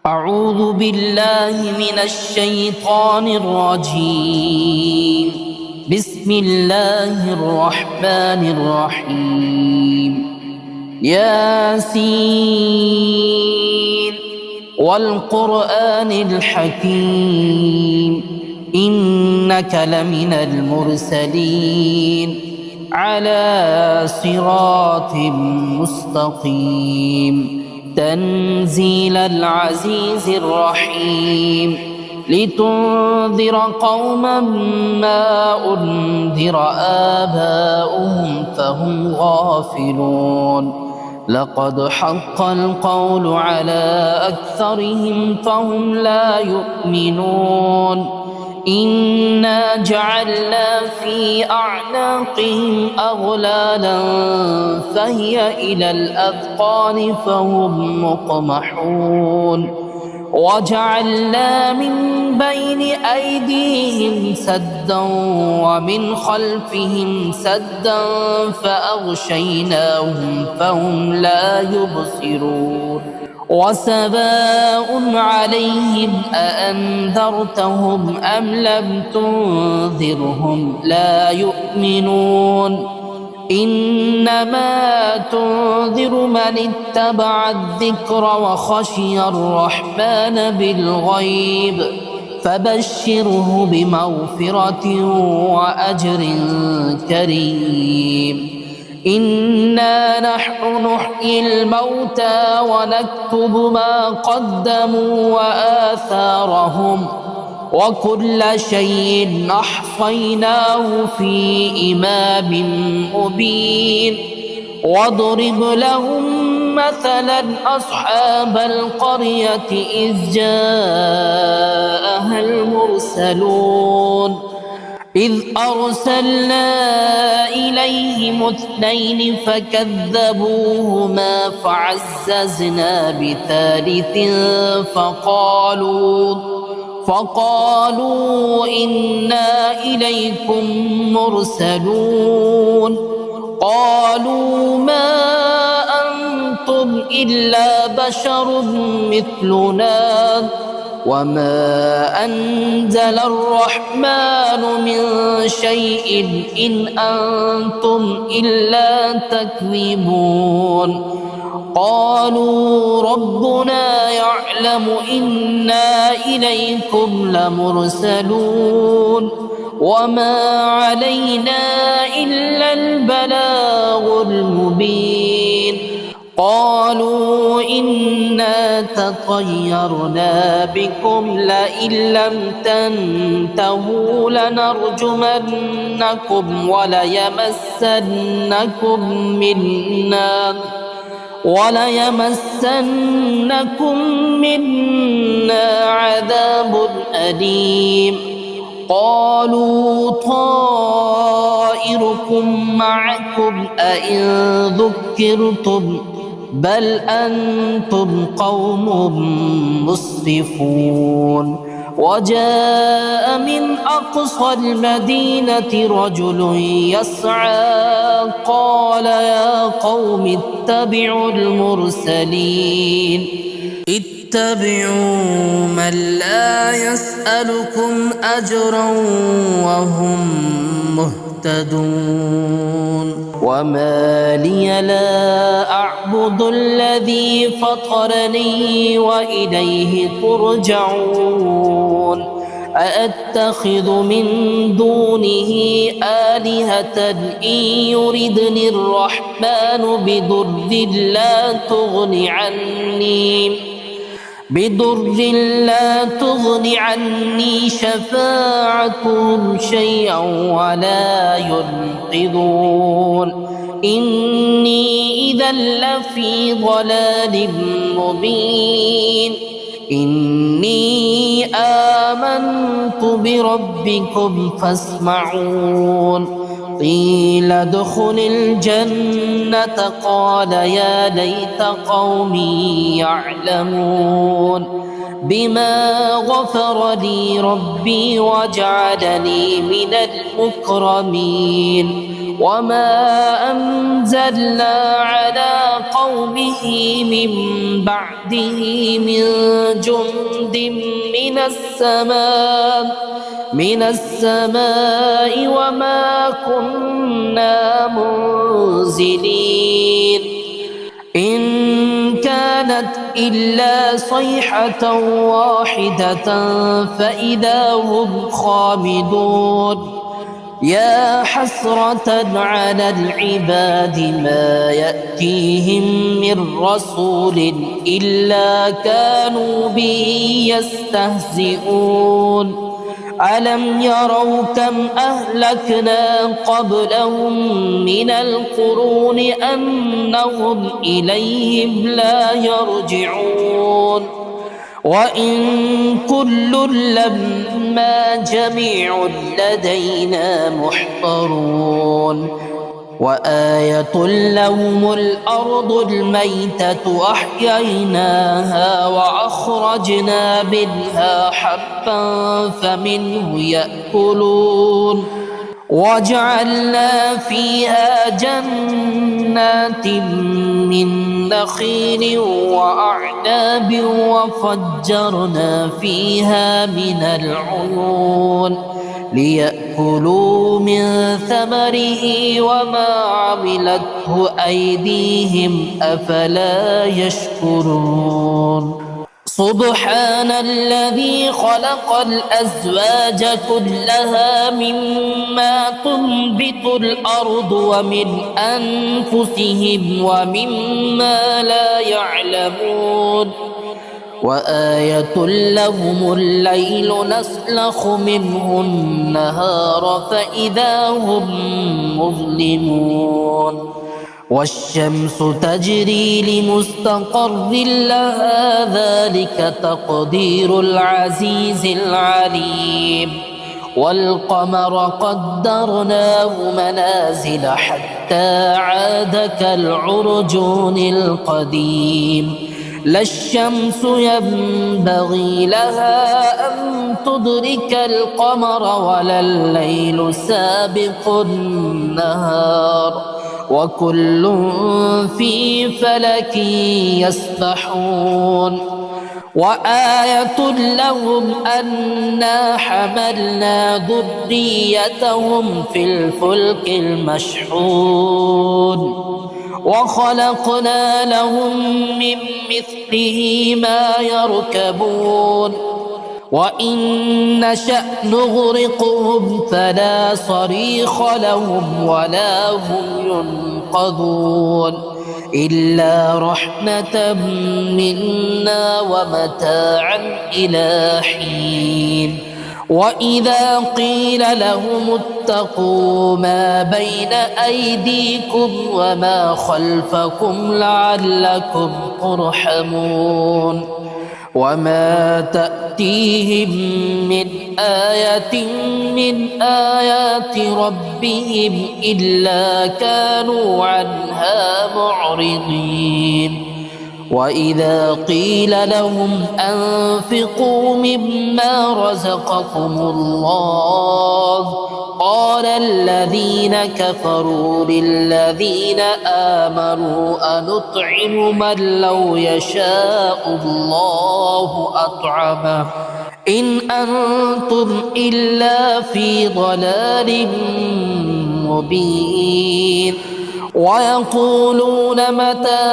أعوذ بالله من الشيطان الرجيم. بسم الله الرحمن الرحيم. ياسين والقرآن الحكيم إنك لمن المرسلين على صراط مستقيم تنزيل العزيز الرحيم لتنذر قوما ما أنذر آباؤهم فهم غافلون لقد حق القول على أكثرهم فهم لا يؤمنون إنا جعلنا في أعناقهم أغلالا فهي إلى الأذقان فهم مقمحون وجعلنا من بين أيديهم سدا ومن خلفهم سدا فأغشيناهم فهم لا يبصرون وسواء عليهم أأنذرتهم أم لم تنذرهم لا يؤمنون إنما تنذر من اتبع الذكر وخشي الرحمن بالغيب فبشره بمغفرة وأجر كريم إنا نحن نحيي الموتى ونكتب ما قدموا وآثارهم وكل شيء أحصيناه في إمام مبين واضرب لهم مثلا أصحاب القرية إذ جاءها المرسلون إذ أرسلنا إليهم اثنين فكذبوهما فعززنا بثالث فقالوا إنا إليكم مرسلون قالوا ما أنتم إلا بشر مثلنا وما أنزل الرحمن من شيء إن أنتم إلا تكذبون قالوا ربنا يعلم إنا إليكم لمرسلون وما علينا إلا البلاغ المبين قالوا إنا تطيرنا بكم لئن لم تنتهوا لنرجمنكم وليمسنكم منا عذاب أليم قالوا طائركم معكم أئن ذكرتم بل أنتم قوم مسرفون وجاء من أقصى المدينة رجل يسعى قال يا قوم اتبعوا المرسلين اتبعوا من لا يسألكم أجرا وهم مهتدون وما لي لا أعبد الذي فطرني وإليه ترجعون أأتخذ من دونه آلهة إن يردني الرحمن بضر لا تغن عني شفاعتهم شيئا ولا ينقذون إني إذا لفي ضلال مبين إني آمنت بربكم فاسمعون قيل ادخل الجنة قال يا ليت قومي يعلمون بما غفر لي ربي وجعلني من المكرمين وما أنزلنا على قومه من بعده من جند من السماء وما كنا منزلين إن كانت إلا صيحة واحدة فإذا هم خامدون يا حسرة على العباد ما يأتيهم من رسول إلا كانوا به يستهزئون ألم يروا كم أهلكنا قبلهم من القرون أنهم إليهم لا يرجعون وإن كل لما جميع لدينا محضرون وآية لهم الأرض الميتة أحييناها وأخرجنا منها حبا فمنه يأكلون وجعلنا فيها جنات من نخيل وأعناب وفجرنا فيها من العيون ليأكلوا من ثمره وما عملته أيديهم أفلا يشكرون سبحان الذي خلق الأزواج كلها مما تنبت الأرض ومن أنفسهم ومما لا يعلمون وآية لهم الليل نسلخ منه النهار فإذا هم مظلمون والشمس تجري لمستقر لها ذلك تقدير العزيز العليم والقمر قدرناه منازل حتى عاد كالعرجون القديم لا الشمس ينبغي لها أن تدرك القمر ولا الليل سابق النهار وكل في فلك يسبحون وآية لهم أنا حملنا ذريتهم في الفلك المشحون وخلقنا لهم من مثله ما يركبون وإن نشأ نغرقهم فلا صريخ لهم ولا هم ينقذون إلا رحمة منا ومتاعا إلى حين وإذا قيل لهم اتقوا ما بين أيديكم وما خلفكم لعلكم ترحمون وما تأتيهم من آية من آيات ربهم إلا كانوا عنها معرضين وإذا قيل لهم أنفقوا مما رزقكم الله قال الذين كفروا للذين آمنوا أنطعم من لو يشاء الله أطعمه إن أنتم إلا في ضلال مبين ويقولون متى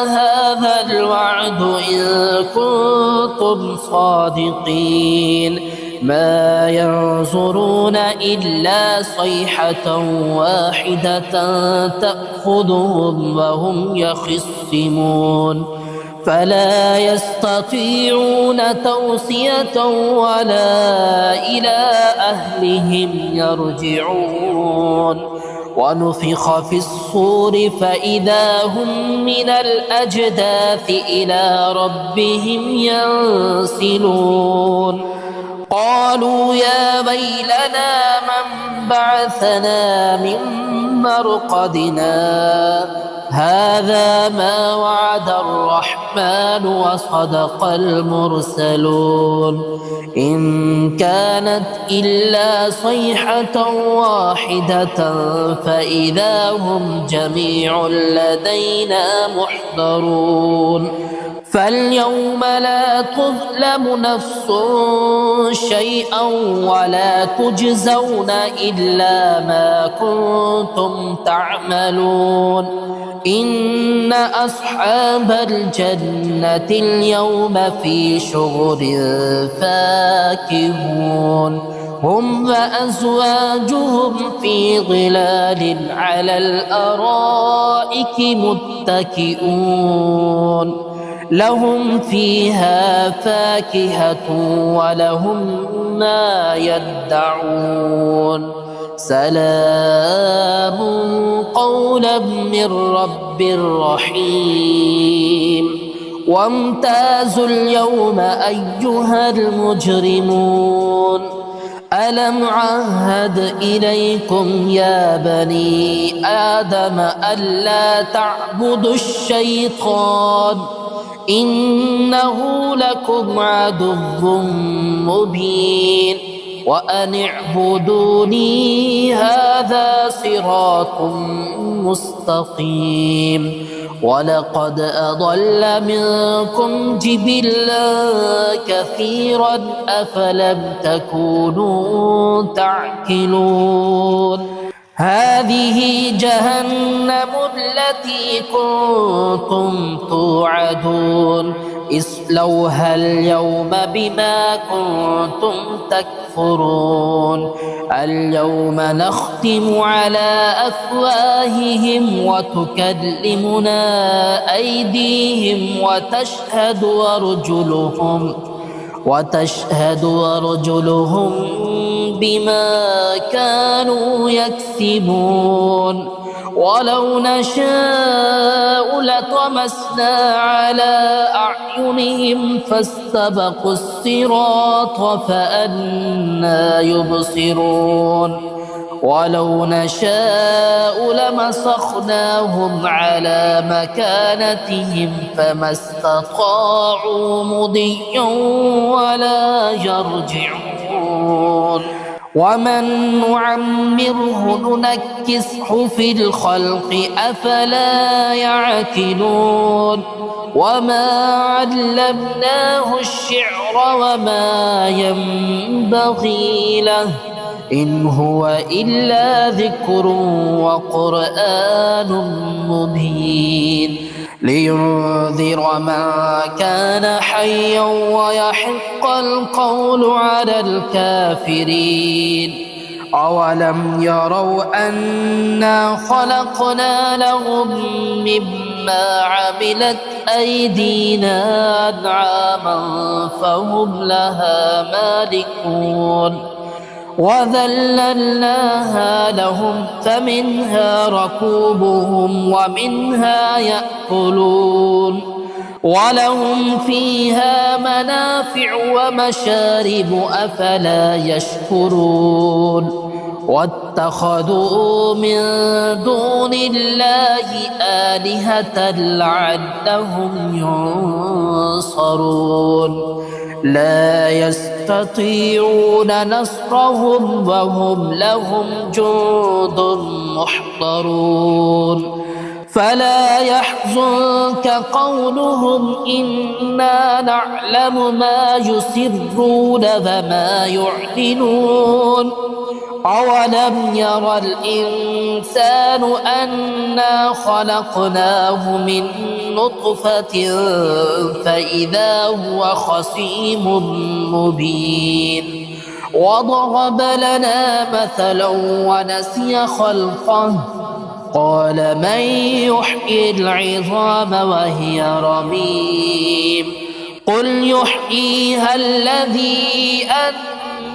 هذا الوعد إن كنتم صادقين ما ينظرون إلا صيحة واحدة تأخذهم وهم يخصمون فلا يستطيعون توصية ولا إلى أهلهم يرجعون ونفخ في الصور فإذا هم من الأجداث إلى ربهم ينسلون قالوا يا ويلنا من بعثنا من مرقدنا هذا ما وعد الرحمن وصدق المرسلون إن كانت إلا صيحة واحدة فإذا هم جميع لدينا محضرون فاليوم لا تظلم نفس شيئا ولا تجزون إلا ما كنتم تعملون إن أصحاب الجنة اليوم في شغل فاكهون هم وأزواجهم في ظلال على الأرائك متكئون لهم فيها فاكهة ولهم ما يدعون سلام قولا من رب رحيم وامتازوا اليوم أيها المجرمون ألم عهد إليكم يا بني آدم ألا تعبدوا الشيطان إنه لكم عدو مبين وأن اعبدوني هذا صراط مستقيم ولقد أضل منكم جبلا كثيرا أفلم تكونوا تعقلون هذه جهنم التي كنتم توعدون اصلوها اليوم بما كنتم تكفرون اليوم نختم على أفواههم وتكلمنا أيديهم وتشهد أرجلهم بما كانوا يكسبون ولو نشاء لطمسنا على أعينهم فاستبقوا الصراط فأنى يبصرون ولو نشاء لمسخناهم على مكانتهم فما استطاعوا مضيا ولا يرجعون ومن نعمره ننكسه في الخلق أفلا يعقلون وما علمناه الشعر وما ينبغي له إن هو إلا ذكر وقرآن مبين لينذر من كان حيا ويحق القول على الكافرين أولم يروا أنا خلقنا لهم مما عملت أيدينا أنعاما فهم لها مالكون وذللناها لهم فمنها ركوبهم ومنها يأكلون ولهم فيها منافع ومشارب أفلا يشكرون واتخذوا من دون الله آلهة لعلهم ينصرون لا يستطيعون نصرهم وهم لهم جند محضرون فلا يحزنك قولهم إنا نعلم ما يسرون وما يعلنون أولم ير الإنسان أنا خلقناه من نطفة فإذا هو خصيم مبين وضرب لنا مثلا ونسي خلقه قال من يحيي العظام وهي رميم قل يحييها الذي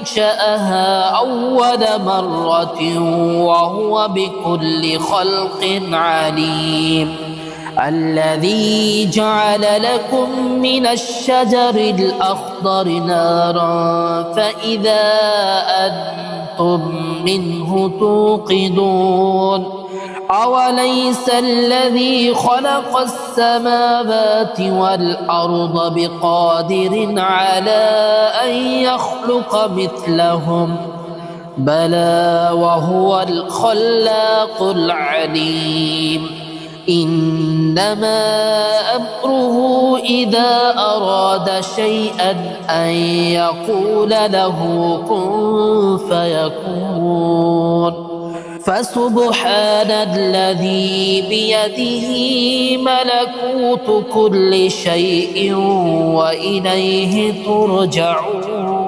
أنشأها أول مرة وهو بكل خلق عليم الذي جعل لكم من الشجر الأخضر نارا فإذا أنتم منه توقدون أوليس الذي خلق السماوات والأرض بقادر على أن يخلق مثلهم بلى وهو الخلاق العليم إنما أمره إذا أراد شيئا أن يقول له كن فيكون فسبحان الذي بيده ملكوت كل شيء وإليه ترجعون